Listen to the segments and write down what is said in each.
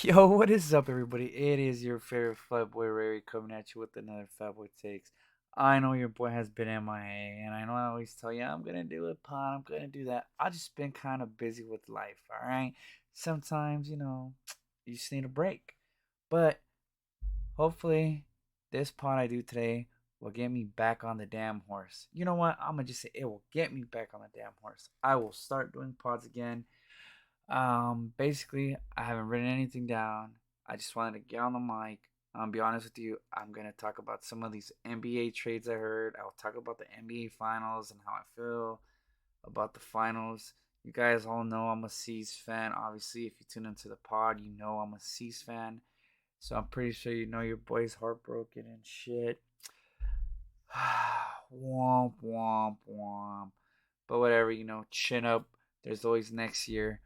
Yo, what is up, everybody? It is your favorite fat boy Ray coming at you with another Fat Boy Takes. I know your boy has been MIA, and I know I always tell you I'm gonna do a pod, I'm gonna do that. I just been kind of busy with life, all right? Sometimes, you just need a break. But hopefully, this pod I do today will get me back on the damn horse. You know what? I'm gonna just say it will get me back on the damn horse. I will start doing pods again. Basically, I haven't written anything down. I just wanted to get on the mic. I'll be honest with you. I'm gonna talk about some of these NBA trades I heard. I'll talk about the NBA finals and how I feel about the finals. You guys all know I'm a C's fan. Obviously, if you tune into the pod, you know I'm a C's fan. So I'm pretty sure you know your boy's heartbroken and shit. Womp womp womp. But whatever, chin up. There's always next year.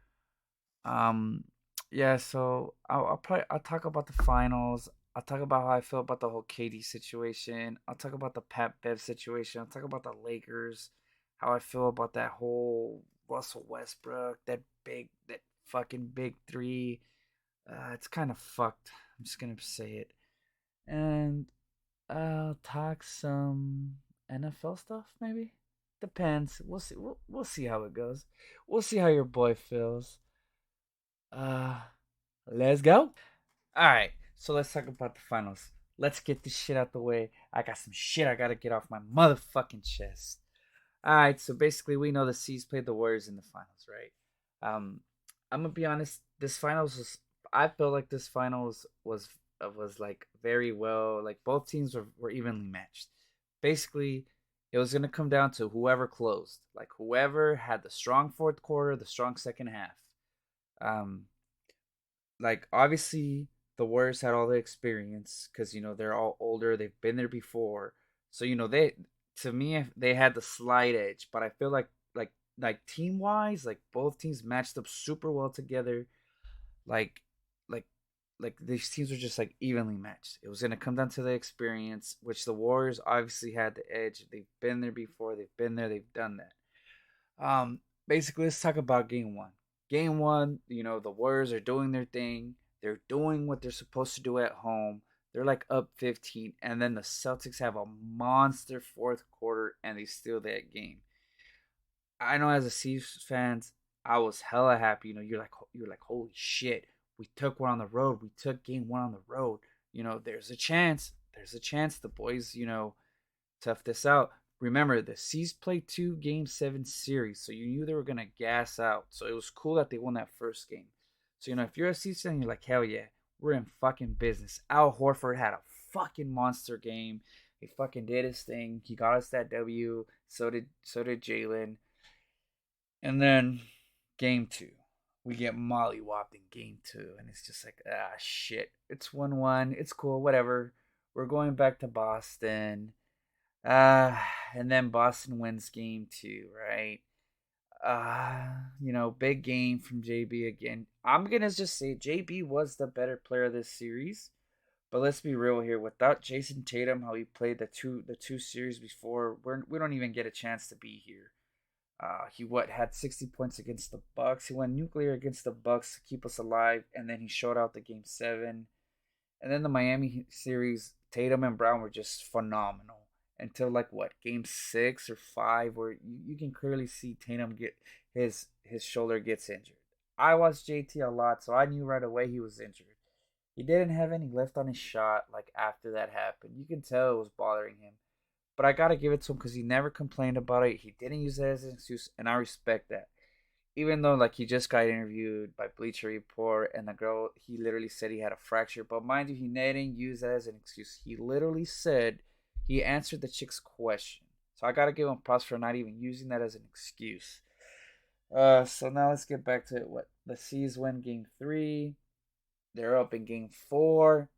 Um, yeah, so I'll talk about the finals. I'll talk about how I feel about the whole KD situation. I'll talk about the Pat Bev situation. I'll talk about the Lakers, how I feel about that whole Russell Westbrook, that fucking big three. It's kind of fucked. I'm just gonna say it, and I'll talk some NFL stuff maybe. Depends. We'll see. We'll see how it goes. We'll see how your boy feels. Uh, let's go. All right, so let's talk about the finals. Let's get this shit out the way. I got some shit I gotta get off my motherfucking chest. All right, so basically we know the C's played the Warriors in the finals, right? Um, I'm gonna be honest. This finals was. I feel like this finals was like very well. Like both teams were evenly matched. Basically, it was gonna come down to whoever closed. Like whoever had the strong fourth quarter, the strong second half. Um, like obviously the Warriors had all the experience because they're all older, they've been there before, so they to me they had the slight edge. But I feel like team wise, like both teams matched up super well together. Like like like these teams were just like evenly matched. It was gonna come down to the experience, which the Warriors obviously had the edge. They've been there before. They've been there. They've done that. Basically, let's talk about game one. Game one, the Warriors are doing their thing. They're doing what they're supposed to do at home. They're like up 15, and then the Celtics have a monster fourth quarter, and they steal that game. I know as a Chiefs fans, I was hella happy. You're like, holy shit, we took one on the road. We took game one on the road. There's a chance. There's a chance the boys, tough this out. Remember, the C's played two Game 7 series, so you knew they were going to gas out. So it was cool that they won that first game. So, if you're a C's fan, you're like, hell yeah, we're in fucking business. Al Horford had a fucking monster game. He fucking did his thing. He got us that W. So did Jalen. And then game two. We get mollywopped in game two. And it's just like, shit. It's 1-1. It's cool. Whatever. We're going back to Boston. Uh, and then Boston wins game two, right? Big game from JB again. I'm gonna just say JB was the better player of this series. But let's be real here. Without Jason Tatum, how he played the two series before, we don't even get a chance to be here. He had 60 points against the Bucks. He went nuclear against the Bucks to keep us alive, and then he showed out the game seven. And then the Miami series, Tatum and Brown were just phenomenal until like what game 6 or 5, where you can clearly see Tatum get his shoulder gets injured. I watched JT a lot, so I knew right away he was injured. He didn't have any lift on his shot like after that happened. You can tell it was bothering him. But I gotta give it to him because he never complained about it. He didn't use it as an excuse, and I respect that. Even though like he just got interviewed by Bleacher Report, and the girl, he literally said he had a fracture. But mind you, he didn't use that as an excuse. He literally said he answered the chick's question. So I gotta give him props for not even using that as an excuse. So now let's get back to what the C's win game three. They're up in game four,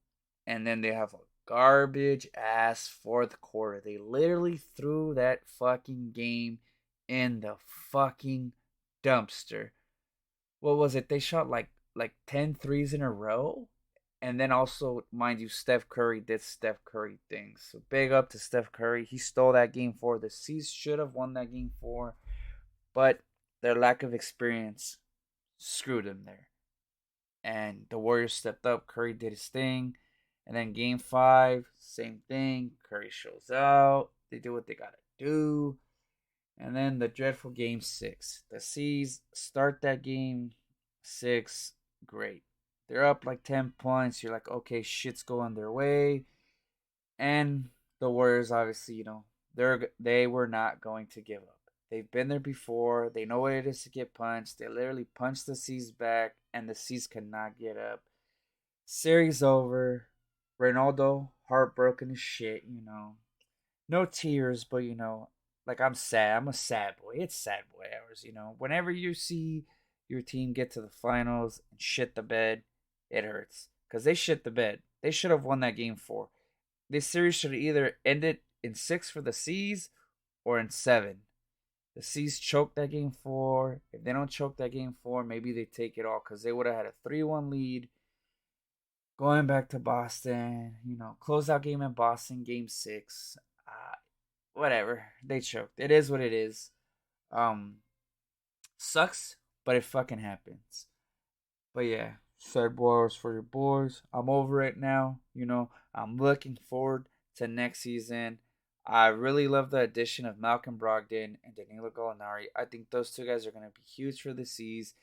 and then they have a garbage ass fourth quarter. They literally threw that fucking game in the fucking dumpster. What was it? They shot like 10 threes in a row. And then also, mind you, Steph Curry did Steph Curry things. So big up to Steph Curry. He stole that game four. The C's should have won that game four, but their lack of experience screwed them there. and the Warriors stepped up. Curry did his thing. And then game five, same thing. Curry shows out. They do what they gotta do. And then the dreadful game six. The C's start that game six. Great. They're up like 10 points. You're like, okay, shit's going their way. And the Warriors, obviously, they were not going to give up. They've been there before. They know what it is to get punched. They literally punched the C's back, and the C's could not get up. Series over. Ronaldo, heartbroken as shit. No tears, but like I'm sad. I'm a sad boy. It's sad boy hours. Whenever you see your team get to the finals and shit the bed, it hurts. Because they shit the bed. They should have won that game four. This series should have either ended in six for the C's or in seven. The C's choke that game four. If they don't choke that game four, maybe they take it all because they would have had a 3-1 lead. Going back to Boston, closeout game in Boston, game six. Whatever. They choked. It is what it is. Um, Sucks, but it fucking happens. But yeah, sad boys for your boys. I'm over it now. I'm looking forward to next season. I really love the addition of Malcolm Brogdon and Danilo Gallinari. I think those two guys are going to be huge for the C's,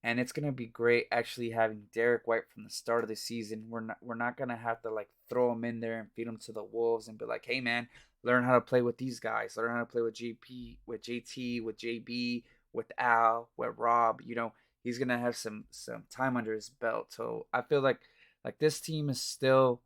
and it's going to be great actually having Derek White from the start of the season. We're not going to have to like throw him in there and feed him to the wolves and be like, "Hey man, learn how to play with these guys. Learn how to play with JP, with JT, with JB, with Al, with Rob." He's gonna have some time under his belt. So I feel like this team is still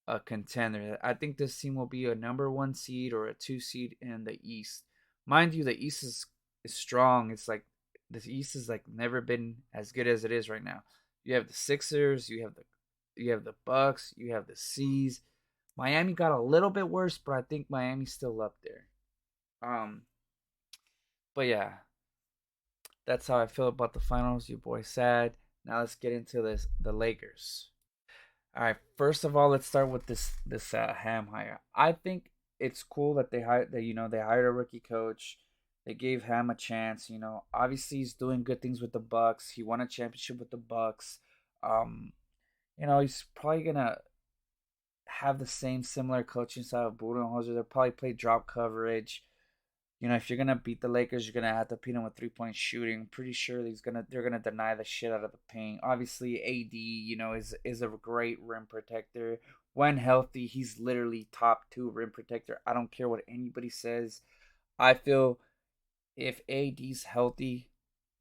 a contender. I think this team will be a number one seed or a two seed in the East. Mind you, the East is strong. It's like the East is like never been as good as it is right now. You have the Sixers, you have the Bucks, you have the C's. Miami got a little bit worse, but I think Miami's still up there. Um, but yeah, that's how I feel about the finals. Your boy sad. Now let's get into the Lakers. All right, first of all, let's start with this Ham hire. I think it's cool that they hired a rookie coach. They gave Ham a chance. Obviously he's doing good things with the Bucks. He won a championship with the Bucks. Um, he's probably gonna have the same similar coaching style of Budenholzer. They'll probably play drop coverage. If you're gonna beat the Lakers, you're gonna have to beat them with 3-point shooting. I'm pretty sure they're gonna deny the shit out of the paint. Obviously, AD, is a great rim protector. When healthy, he's literally top two rim protector. I don't care what anybody says. I feel if AD's healthy,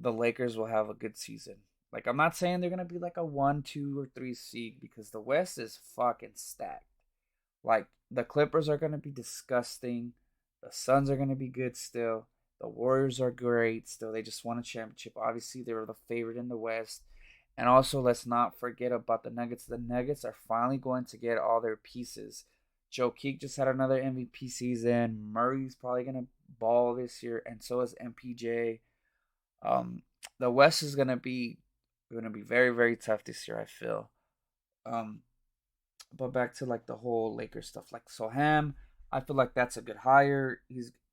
the Lakers will have a good season. Like I'm not saying they're gonna be like a 1, 2, or 3 seed because the West is fucking stacked. Like the Clippers are gonna be disgusting. The Suns are gonna be good still. The Warriors are great still. They just won a championship. Obviously, they were the favorite in the West. And also, let's not forget about the Nuggets. The Nuggets are finally going to get all their pieces. Joe Keek just had another MVP season. Murray's probably gonna ball this year, and so is MPJ. Um, the West is gonna be very very tough this year. I feel. Um, but back to like the whole Lakers stuff. Like so Ham, I feel like that's a good hire.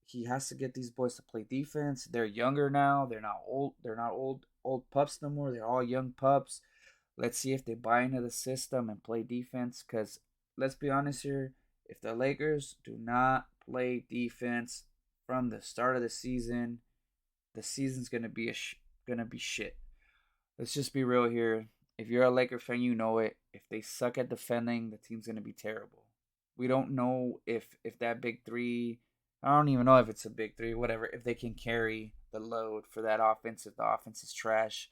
He has to get these boys to play defense. They're younger now. They're not old. They're not old pups no more. They're all young pups. Let's see if they buy into the system and play defense. Cause let's be honest here, if the Lakers do not play defense from the start of the season's gonna be shit. Let's just be real here. If you're a Laker fan, you know it. If they suck at defending, the team's gonna be terrible. We don't know if that big three. I don't even know if it's a big three. Whatever. If they can carry the load for that offense, if the offense is trash.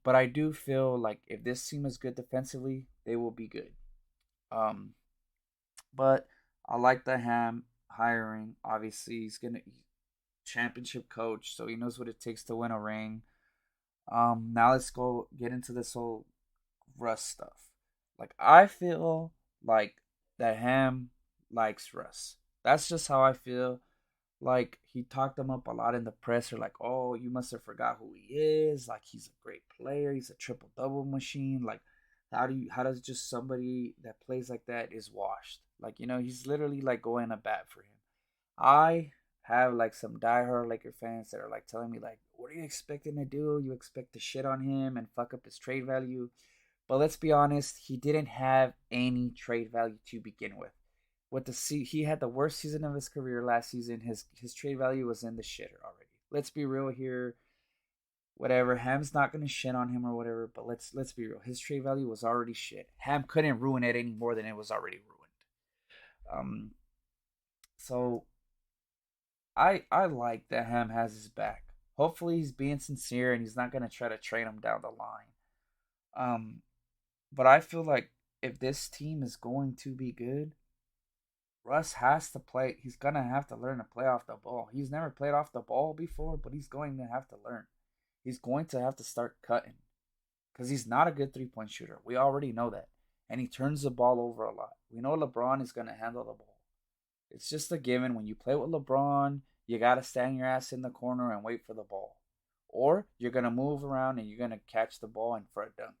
But I do feel like if this team is good defensively, they will be good. Um, but I like the Ham hiring. Obviously, he's gonna championship coach, so he knows what it takes to win a ring. Now let's go get into this whole Russ stuff. Like I feel like that Ham likes Russ. That's just how I feel. Like he talked him up a lot in the presser. Like, oh, you must have forgot who he is. Like he's a great player. He's a triple double machine. Like, how does just somebody that plays like that is washed? Like he's literally like going to bat for him. I have like some diehard Laker fans that are like telling me like, "What are you expecting to do? You expect to shit on him and fuck up his trade value?" But let's be honest, he didn't have any trade value to begin with. He had the worst season of his career last season. His trade value was in the shitter already. Let's be real here. Whatever, Ham's not gonna shit on him or whatever, but let's be real. His trade value was already shit. Ham couldn't ruin it any more than it was already ruined. Um, so I like that Ham has his back. Hopefully he's being sincere and he's not gonna try to train him down the line. Um, but I feel like if this team is going to be good, Russ has to play. He's gonna have to learn to play off the ball. He's never played off the ball before, but he's going to have to learn. He's going to have to start cutting because he's not a good 3 point shooter. We already know that, and he turns the ball over a lot. We know LeBron is gonna handle the ball. It's just a given. When you play with LeBron, you gotta stand your ass in the corner and wait for the ball, or you're gonna move around and you're gonna catch the ball and for a dunk.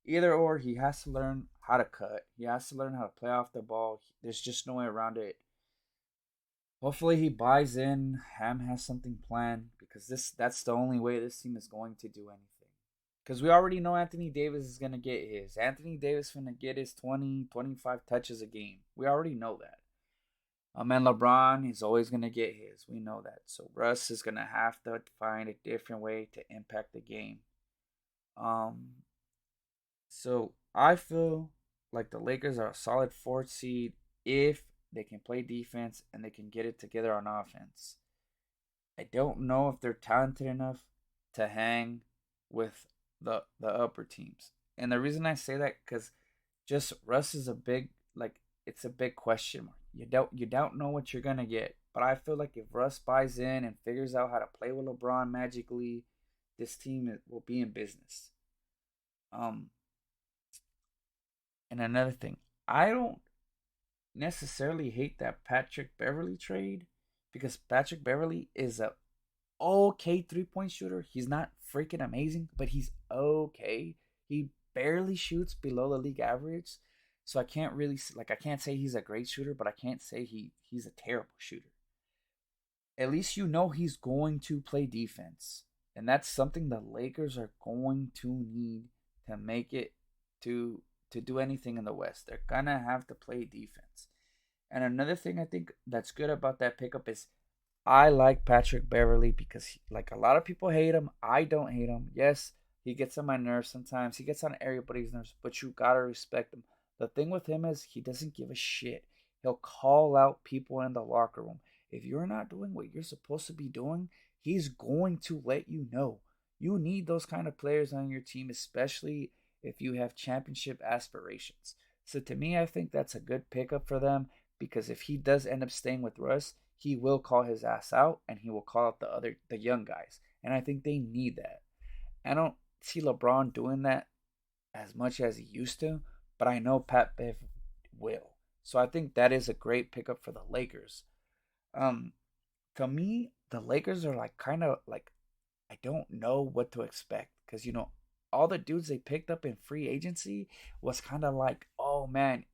Either or, he has to learn how to cut. He has to learn how to play off the ball. There's just no way around it. Hopefully he buys in. Ham has something planned because that's the only way this team is going to do anything. Because we already know Anthony Davis is going to get his. Anthony Davis is going to get his 20, 25 touches a game. We already know that. And LeBron is always going to get his. We know that. So Russ is going to have to find a different way to impact the game. Um, So I feel like the Lakers are a solid fourth seed if they can play defense and they can get it together on offense. I don't know if they're talented enough to hang with the upper teams. And the reason I say that because just Russ is a big like it's a big question mark. You don't know what you're gonna get. But I feel like if Russ buys in and figures out how to play with LeBron magically, this team will be in business. Um, and another thing, I don't necessarily hate that Patrick Beverly trade because Patrick Beverly is a okay 3 point shooter. He's not freaking amazing, but he's okay. He barely shoots below the league average. So I can't really like I can't say he's a great shooter, but I can't say he's a terrible shooter. At least you know he's going to play defense. And that's something the Lakers are going to need to make it to to do anything in the West. They're gonna have to play defense. And another thing I think that's good about that pickup is I like Patrick Beverly because like a lot of people hate him. I don't hate him. Yes, he gets on my nerves sometimes. He gets on everybody's nerves, but you gotta respect him. The thing with him is he doesn't give a shit. He'll call out people in the locker room. If you're not doing what you're supposed to be doing, he's going to let you know. You need those kind of players on your team, especially if you have championship aspirations. So to me, I think that's a good pickup for them because if he does end up staying with Russ, he will call his ass out and he will call out the young guys. And I think they need that. I don't see LeBron doing that as much as he used to, but I know Pat Bev will. So I think that is a great pickup for the Lakers. Um, to me, the Lakers are like kind of like I don't know what to expect because all the dudes they picked up in free agency was kind of like, oh man,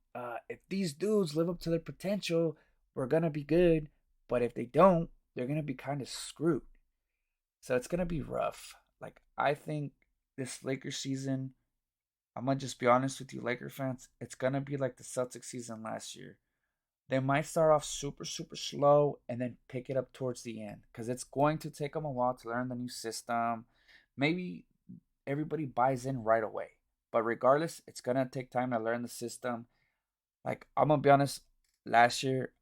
if these dudes live up to their potential, we're gonna be good. But if they don't, they're gonna be kind of screwed. So it's gonna be rough. Like I think this Lakers season, I'm gonna just be honest with you, Laker fans. It's gonna be like the Celtics season last year. They might start off super, super slow and then pick it up towards the end because it's going to take them a while to learn the new system. Maybe everybody buys in right away, but regardless, it's going to take time to learn the system. Like, I'm going to be honest, last year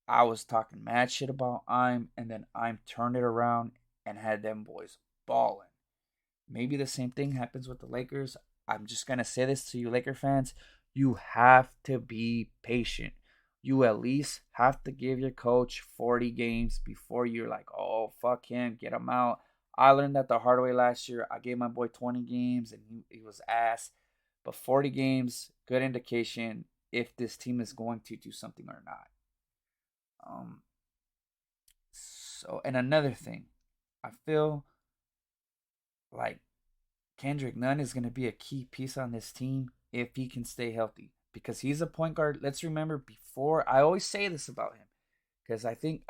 I was talking mad shit about and then I'm turned it around and had them boys balling. Maybe the same thing happens with the Lakers. I'm just going to say this to you, Laker fans. You have to be patient. You at least have to give your coach 40 games before you're like, oh, fuck him, get him out. I learned that the hard way last year. I gave my boy 20 games and he was ass. But 40 games, good indication if this team is going to do something or not. Um, and another thing, I feel like Kendrick Nunn is going to be a key piece on this team if he can stay healthy because he's a point guard. Let's remember before, I always say this about him because I think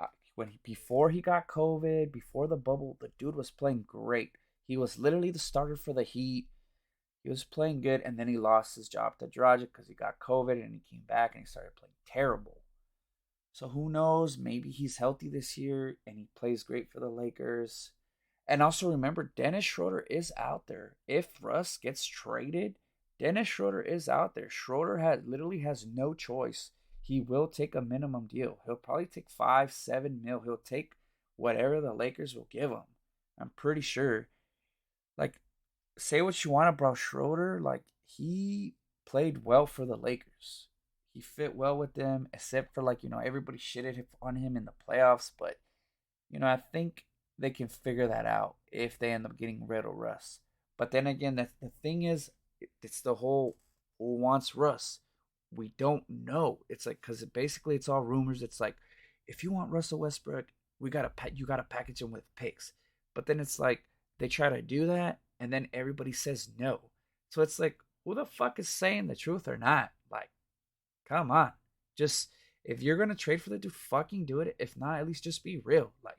Before he got COVID, before the bubble, the dude was playing great. He was literally the starter for the Heat. He was playing good, and then he lost his job to Dragic because he got COVID, and he came back and he started playing terrible. So who knows? Maybe he's healthy this year and he plays great for the Lakers. And also remember, Dennis Schroeder is out there. If Russ gets traded, Dennis Schroeder is out there. Schroeder literally has no choice. He will take a minimum deal. He'll probably take 5, 7 mil. He'll take whatever the Lakers will give him. I'm pretty sure. Like, say what you want about Schroeder. Like, he played well for the Lakers. He fit well with them, except for everybody shitted on him in the playoffs. But I think they can figure that out if they end up getting rid of Russ. But then again, that's the thing is, it's the whole who wants Russ. We don't know. It's like because basically it's all rumors. It's like if you want Russell Westbrook, you gotta package him with picks. But then it's like they try to do that, and then everybody says no. So it's like who the fuck is saying the truth or not? Like, come on, just if you're gonna trade for the dude, fucking do it. If not, at least just be real. Like,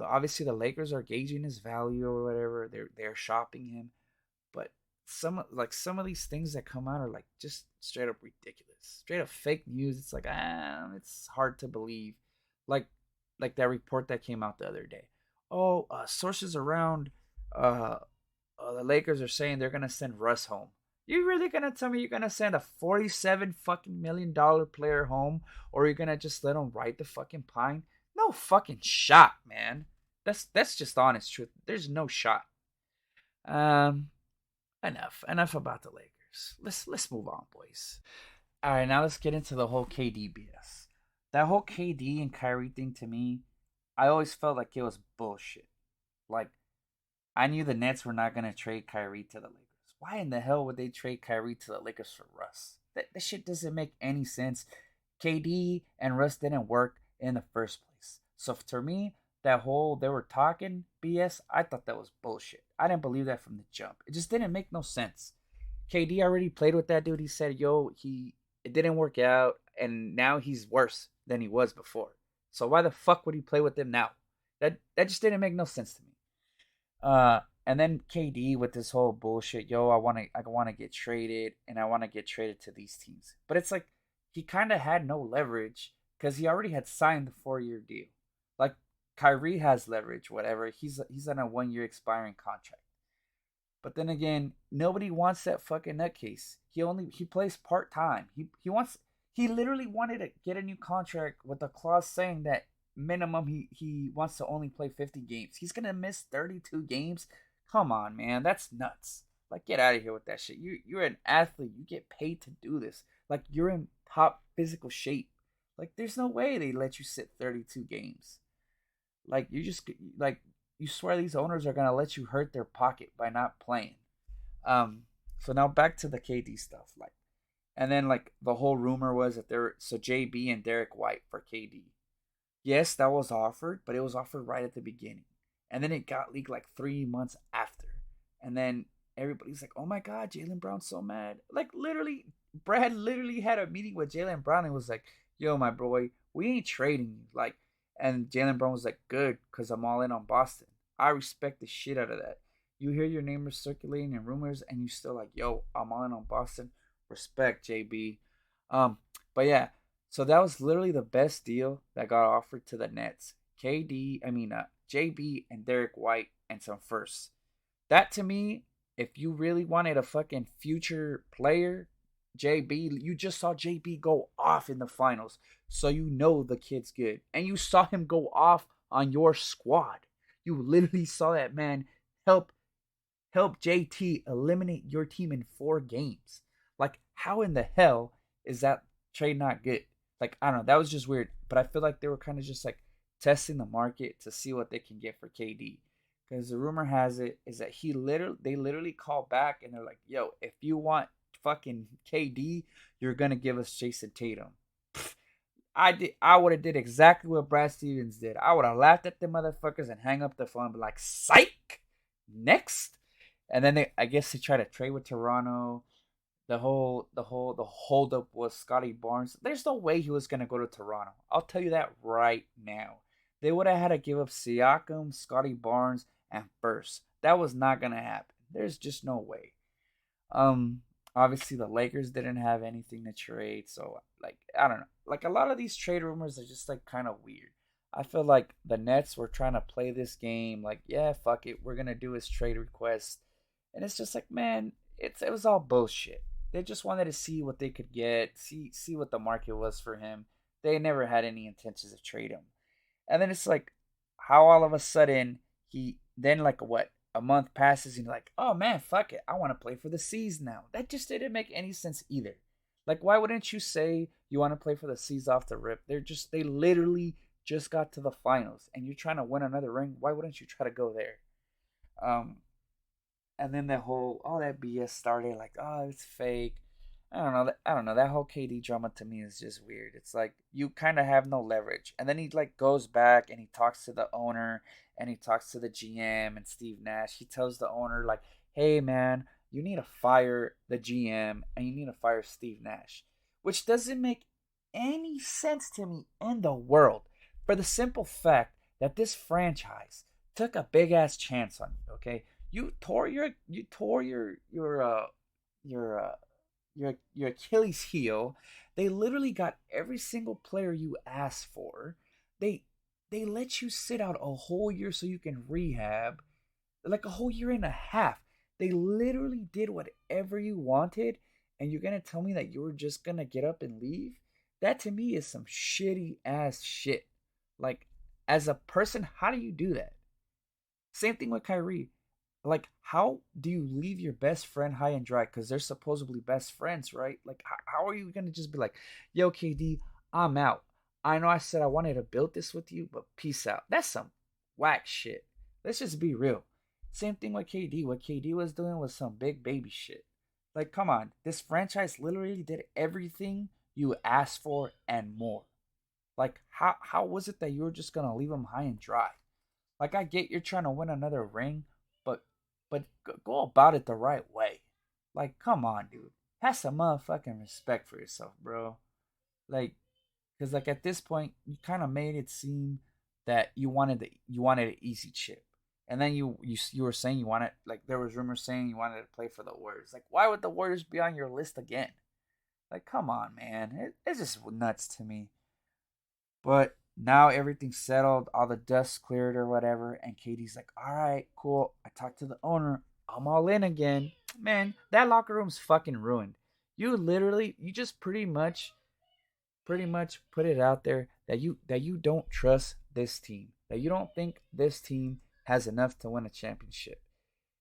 obviously the Lakers are gauging his value or whatever. They're shopping him, but some of these things that come out are like just straight up ridiculous, straight up fake news. It's like it's hard to believe. Like that report that came out the other day. Oh, sources around uh, the Lakers are saying they're gonna send Russ home. You really gonna tell me you're gonna send a 47 fucking $1 million player home, or you're gonna just let him ride the fucking pine? No fucking shot, man. That's just honest truth. There's no shot. Um, enough about the Lakers. Let's move on, boys. All right, now let's get into the whole KD BS. That whole KD and Kyrie thing to me, I always felt like it was bullshit. Like I knew the Nets were not gonna trade Kyrie to the Lakers. Why in the hell would they trade Kyrie to the Lakers for Russ? That shit doesn't make any sense. KD and Russ didn't work in the first place. So to me, that whole they were talking BS, I thought that was bullshit. I didn't believe that from the jump. It just didn't make no sense. KD already played with that dude. He said, it didn't work out, and now he's worse than he was before. So why the fuck would he play with them now? That just didn't make no sense to me. And then KD with this whole bullshit, I wanna get traded, and I wanna get traded to these teams. But it's like he kind of had no leverage because he already had signed the 4-year deal. Like Kyrie has leverage, whatever. He's on a 1-year expiring contract. But then again, nobody wants that fucking nutcase. He plays part time. He literally wanted to get a new contract with a clause saying that minimum he wants to only play 50 games. He's gonna miss 32 games. Come on, man, that's nuts. Like, get out of here with that shit. You're an athlete. You get paid to do this. Like, you're in top physical shape. Like, there's no way they let you sit 32 games. Like, you swear these owners are gonna let you hurt their pocket by not playing. So now back to the KD stuff. And then the whole rumor was that JB and Derek White for KD. Yes, that was offered, but it was offered right at the beginning. And then it got leaked 3 months after. And then everybody's like, oh my God, Jaylen Brown's so mad. Literally, Brad literally had a meeting with Jaylen Brown and was like, yo, my boy, we ain't trading you. And Jaylen Brown was like, good, because I'm all in on Boston. I respect the shit out of that. You hear your name circulating in rumors and you still like, yo, I'm all in on Boston. Respect, JB. But yeah, so that was literally the best deal that got offered to the Nets. JB and Derek White and some firsts. That to me, if you really wanted a fucking future player, JB, you just saw JB go off in the finals. So you know the kid's good. And you saw him go off on your squad. You literally saw that man help JT eliminate your team in 4 games. How in the hell is that trade not good? I don't know. That was just weird. But I feel like they were kind of just testing the market to see what they can get for KD. Because the rumor has it is that they literally call back and they're like, yo, if you want fucking KD, you're gonna give us Jason Tatum. I would have did exactly what Brad Stevens did. I would have laughed at the motherfuckers and hang up the phone and be like, psych, next. And then I guess they try to trade with Toronto. the holdup was Scotty Barnes. There's no way he was gonna go to Toronto. I'll tell you that right now. They would have had to give up Siakam, Scotty Barnes, and first. That was not gonna happen. There's just no way. Um, Obviously the Lakers didn't have anything to trade, so like I don't know. Like a lot of these trade rumors are just like kind of weird. I feel like the Nets were trying to play this game, like yeah, fuck it, we're gonna do his trade request, and it's just like man, it was all bullshit. They just wanted to see what they could get, see what the market was for him. They never had any intentions of trade him. And then it's like how all of a sudden he then like what a month passes and you're like, oh man, fuck it, I want to play for the Seas now. That just didn't make any sense either. Like why wouldn't you say you want to play for the Seas off the rip? They literally just got to the finals and you're trying to win another ring. Why wouldn't you try to go there? Um, and then the whole all that BS started like, oh, it's fake. I don't know. That whole KD drama to me is just weird. It's like you kind of have no leverage, and then he like goes back and he talks to the owner and he talks to the GM and Steve Nash. He tells the owner like, "Hey man, you need to fire the GM and you need to fire Steve Nash," which doesn't make any sense to me in the world for the simple fact that this franchise took a big ass chance on you. Okay, you tore your your Achilles heel. They literally got every single player you asked for. They they let you sit out a whole year so you can rehab, like a whole year and a half. They literally did whatever you wanted, and you're gonna tell me that you were just gonna get up and leave? That to me is some shitty ass shit. Like, as a person, how do you do that? Same thing with Kyrie. Like, how do you leave your best friend high and dry? Because they're supposedly best friends, right? Like, how are you going to just be like, yo, KD, I'm out. I know I said I wanted to build this with you, but peace out. That's some whack shit. Let's just be real. Same thing with KD. What KD was doing was some big baby shit. Like, come on. This franchise literally did everything you asked for and more. Like, how was it that you were just going to leave him high and dry? Like I get you're trying to win another ring, but go about it the right way. Like, come on, dude. Have some motherfucking respect for yourself, bro. Like, because like at this point, you kind of made it seem that you wanted an easy chip, and then you were saying you wanted like there was rumors saying you wanted to play for the Warriors. Like, why would the Warriors be on your list again? Like, come on, man. It's just nuts to me. But now everything's settled, all the dust cleared or whatever, and Katie's like, all right, cool. I talked to the owner. I'm all in again. Man, that locker room's fucking ruined. You just pretty much put it out there that you don't trust this team. That you don't think this team has enough to win a championship.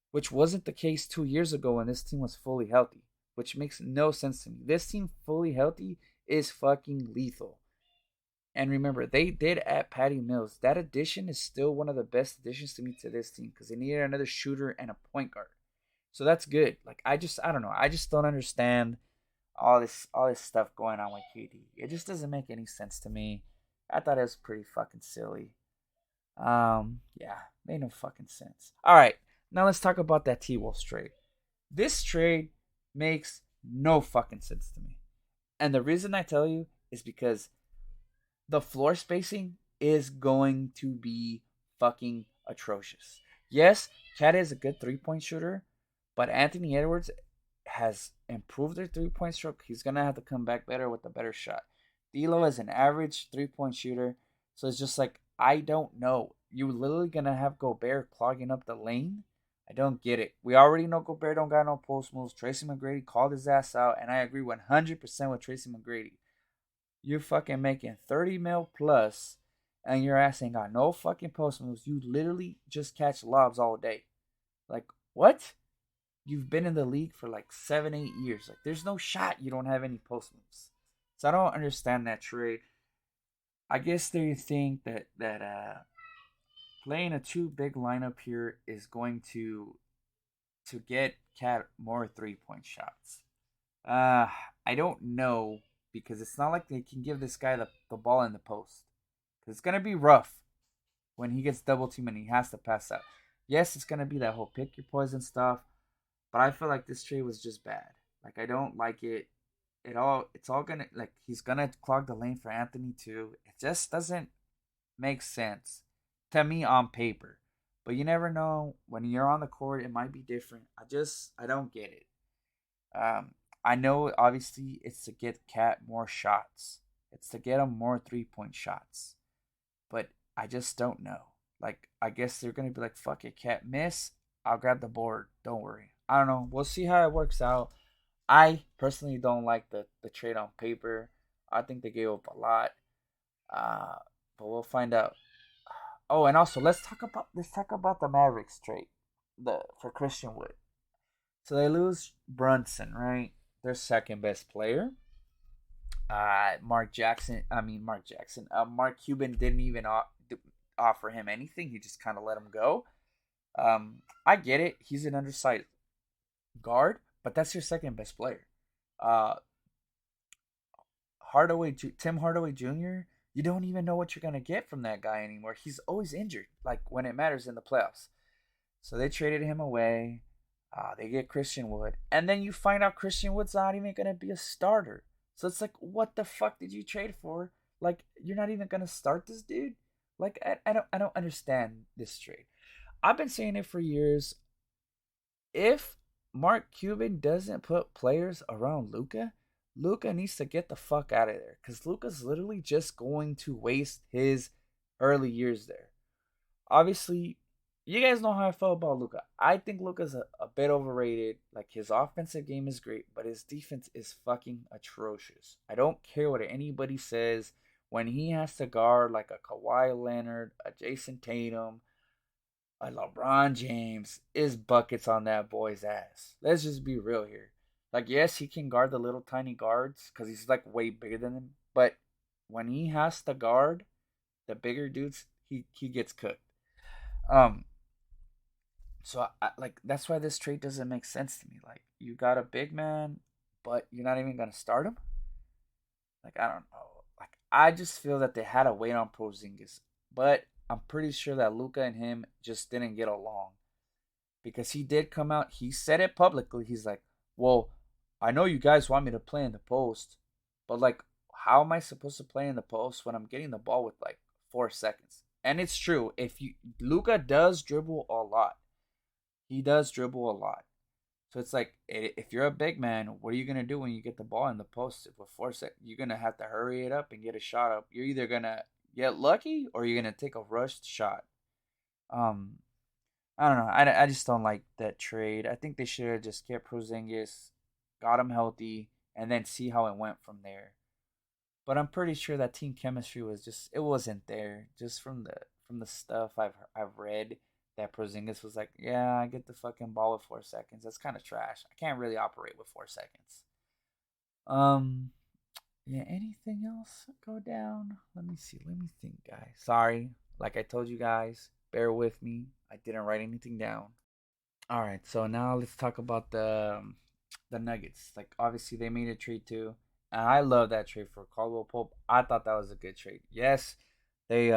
Which wasn't the case 2 years ago when this team was fully healthy. Which makes no sense to me. This team fully healthy is fucking lethal. And remember, they did add Patty Mills. That addition is still one of the best additions to me to this team because they needed another shooter and a point guard. So that's good. Like I don't know. I just don't understand all this stuff going on with KD. It just doesn't make any sense to me. I thought it was pretty fucking silly. Yeah, made no fucking sense. All right, now let's talk about that T Wolves trade. This trade makes no fucking sense to me, and the reason I tell you is because the floor spacing is going to be fucking atrocious. Yes, Cat is a good 3 point shooter, but Anthony Edwards has improved their 3 point stroke. He's gonna have to come back better with a better shot. D'Lo is an average 3 point shooter, so it's just like I don't know. You literally gonna have Gobert clogging up the lane. I don't get it. We already know Gobert don't got no post moves. Tracy McGrady called his ass out, and I agree 100% with Tracy McGrady. You're fucking making 30 mil plus, and your ass ain't got no fucking post moves. You literally just catch lobs all day. Like, what? You've been in the league for like 7, 8 years. Like, there's no shot you don't have any post moves. So I don't understand that trade. I guess they think that playing a too big lineup here is going to get Cat more 3 point shots. Uh, I don't know because it's not like they can give this guy the ball in the post. Because it's going to be rough when he gets double teamed and he has to pass out. Yes, it's going to be that whole pick your poison stuff, but I feel like this trade was just bad. Like I don't like it. It's all gonna like he's gonna clog the lane for Anthony too. It just doesn't make sense to me on paper. But you never know when you're on the court. It might be different. I don't get it. Um, I know obviously it's to get Cat more shots. It's to get him more 3-point shots. But I just don't know. Like I guess they're gonna be like, fuck it, Cat miss. I'll grab the board. Don't worry. I don't know. We'll see how it works out. I personally don't like the trade on paper. I think they gave up a lot. Uh, but we'll find out. Oh, and also let's talk about the Mavericks trade the for Christian Wood. So they lose Brunson, right? Their second best player. Mark Jackson. I mean Mark Jackson. Mark Cuban didn't even offer him anything. He just kind of let him go. I get it. He's an undersized guard, but that's your second best player. Uh, Tim Hardaway Jr. You don't even know what you're gonna get from that guy anymore. He's always injured, like when it matters in the playoffs. So they traded him away. They get Christian Wood, and then you find out Christian Wood's not even gonna be a starter. So it's like, what the fuck did you trade for? Like, you're not even gonna start this dude. Like, I don't understand this trade. I've been saying it for years. If Mark Cuban doesn't put players around Luca, Luca needs to get the fuck out of there because Luca's literally just going to waste his early years there. Obviously, you guys know how I feel about Luca. I think Luca's a bit overrated. Like his offensive game is great, but his defense is fucking atrocious. I don't care what anybody says when he has to guard like a Kawhi Leonard, a Jason Tatum, LeBron James is buckets on that boy's ass. Let's just be real here. Like, yes, he can guard the little tiny guards because he's like way bigger than them. But when he has to guard the bigger dudes, he gets cooked. Um, so like that's why this trade doesn't make sense to me. Like, you got a big man, but you're not even gonna start him. Like, I don't know. Like, I just feel that they had to wait on Porzingis, but I'm pretty sure that Luca and him just didn't get along because he did come out. He said it publicly. He's like, "Well, I know you guys want me to play in the post, but like, how am I supposed to play in the post when I'm getting the ball with like 4 seconds?" And it's true. If you Luca does dribble a lot, he does dribble a lot. So it's like if you're a big man, what are you gonna do when you get the ball in the post with 4 seconds? You're gonna have to hurry it up and get a shot up. You're either gonna get lucky or you're gonna take a rushed shot. Um, I don't know. I just don't like that trade. I think they should have just kept Porzingis, got him healthy, and then see how it went from there. But I'm pretty sure that team chemistry was just it wasn't there. Just from the stuff I've read that Porzingis was like, yeah, I get the fucking ball with 4 seconds. That's kind of trash. I can't really operate with 4 seconds. Um, yeah. Anything else go down? Let me see. Let me think, guys. Sorry, like I told you guys, bear with me. I didn't write anything down. All right, so now let's talk about the Nuggets. Like obviously they made a trade too, and I love that trade for Caldwell Pope. I thought that was a good trade. Yes, they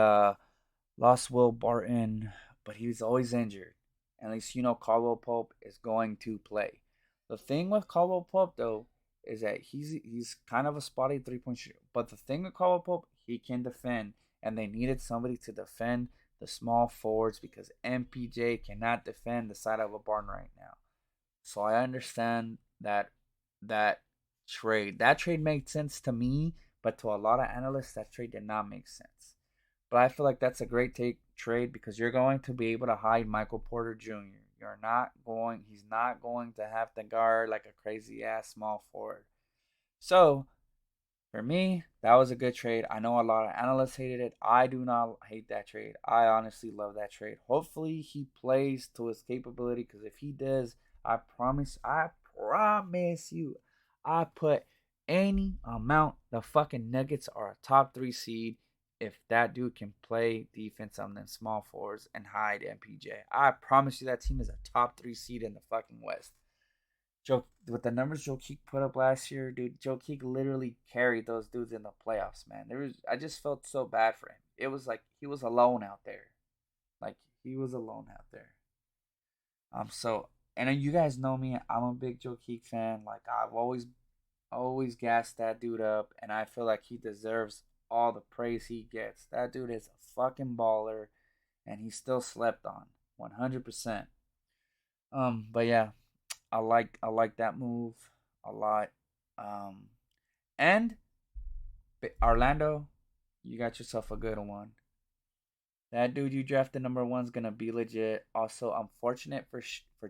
lost Will Barton, but he was always injured. At least you know Caldwell Pope is going to play. The thing with Caldwell Pope though is that he's kind of a spotty 3-point shooter. But the thing with Caldwell Pope, he can defend, and they needed somebody to defend the small forwards because MPJ cannot defend the side of a barn right now. So I understand that trade. That trade made sense to me, but to a lot of analysts, that trade did not make sense. But I feel like that's a great trade because you're going to be able to hide Michael Porter Jr. He's not going to have to guard like a crazy ass small forward. So for me, that was a good trade. I know a lot of analysts hated it. I do not hate that trade. I honestly love that trade. Hopefully he plays to his capability because if he does, I promise you, I put any amount the fucking Nuggets are a top 3 seed if that dude can play defense on them small forwards and hide MPJ. I promise you that team is a top 3 seed in the fucking West. Joe, with the numbers Joe Keek put up last year, dude, Joe Keek literally carried those dudes in the playoffs, man. I just felt so bad for him. It was like he was alone out there, like he was alone out there. So And you guys know me, I'm a big Jokic fan. Like I've always gassed that dude up, and I feel like he deserves all the praise he gets. That dude is a fucking baller, and he's still slept on, 100%. But yeah, I like that move a lot. Um, and Orlando, you got yourself a good one. That dude you drafted number one's gonna be legit. Also, I'm fortunate for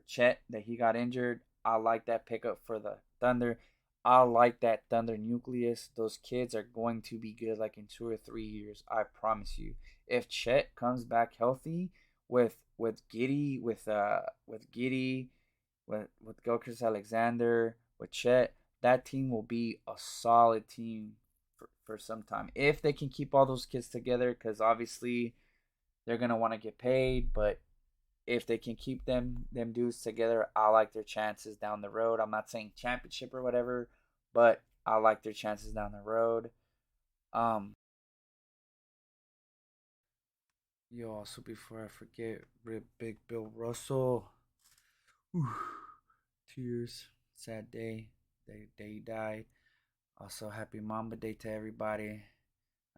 Chet that he got injured. I like that pickup for the Thunder. I like that Thunder nucleus. Those kids are going to be good like in 2 or 3 years. I promise you. If Chet comes back healthy with Giddy with Gilchrist Alexander with Chet, that team will be a solid team for some time if they can keep all those kids together. Because obviously they're gonna want to get paid, but if they can keep them dudes together, I like their chances down the road. I'm not saying championship or whatever, but I like their chances down the road. Um, yo, also before I forget, rip Big Bill Russell. Whew. Tears, sad day. Day he died. Also, happy Mamba Day to everybody.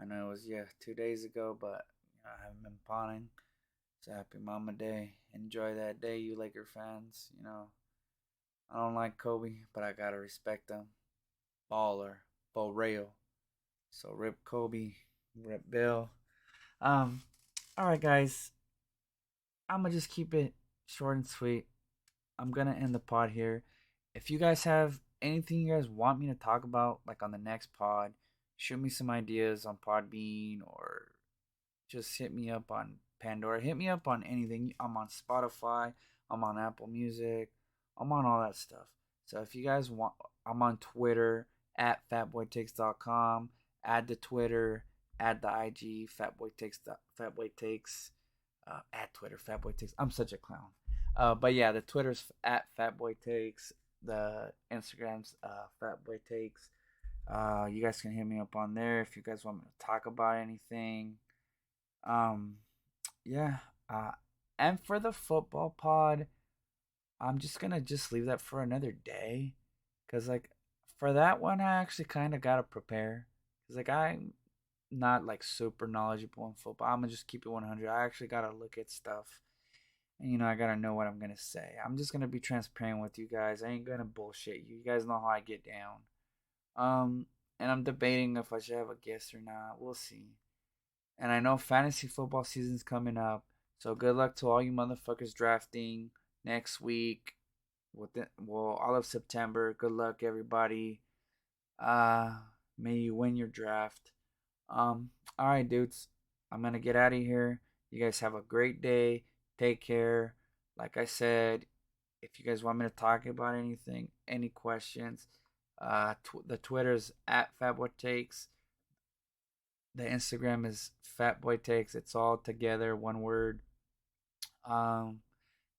I know it was 2 days ago, but I haven't been pawning. So happy Mama Day. Enjoy that day, you Laker fans. I don't like Kobe, but I gotta respect him. Baller, for real. So rip Kobe, rip Bill. Um, all right, guys. I'm gonna just keep it short and sweet. I'm gonna end the pod here. If you guys have anything you guys want me to talk about, like on the next pod, shoot me some ideas on Podbean or just hit me up on Pandora. Hit me up on anything. I'm on Spotify. I'm on Apple Music. I'm on all that stuff. So if you guys want, I'm on Twitter at fatboytakes.com. Add the Twitter, add the IG, fatboytakes, at Twitter, fatboytakes. I'm such a clown. But yeah, the Twitter's at fatboytakes. The Instagram's fatboytakes. You guys can hit me up on there if you guys want me to talk about anything. Um, yeah. And for the football pod, I'm just gonna just leave that for another day, cause like for that one, I actually kind of gotta prepare, cause like I'm not like super knowledgeable in football. I'm gonna just keep it 100. I actually gotta look at stuff, and I gotta know what I'm gonna say. I'm just gonna be transparent with you guys. I ain't gonna bullshit you. You guys know how I get down. Um, and I'm debating if I should have a guest or not. We'll see. And I know fantasy football season's coming up. So good luck to all you motherfuckers drafting next week. All of September. Good luck, everybody. Uh, May you win your draft. All right, dudes. I'm gonna get out of here. You guys have a great day. Take care. Like I said, if you guys want me to talk about anything, any questions, the Twitter's at Fatboy Takes. The Instagram is Fatboy Takes. It's all together, one word. Um,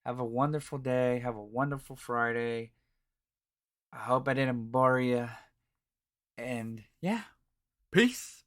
have a wonderful day. Have a wonderful Friday. I hope I didn't bore you. And yeah, peace.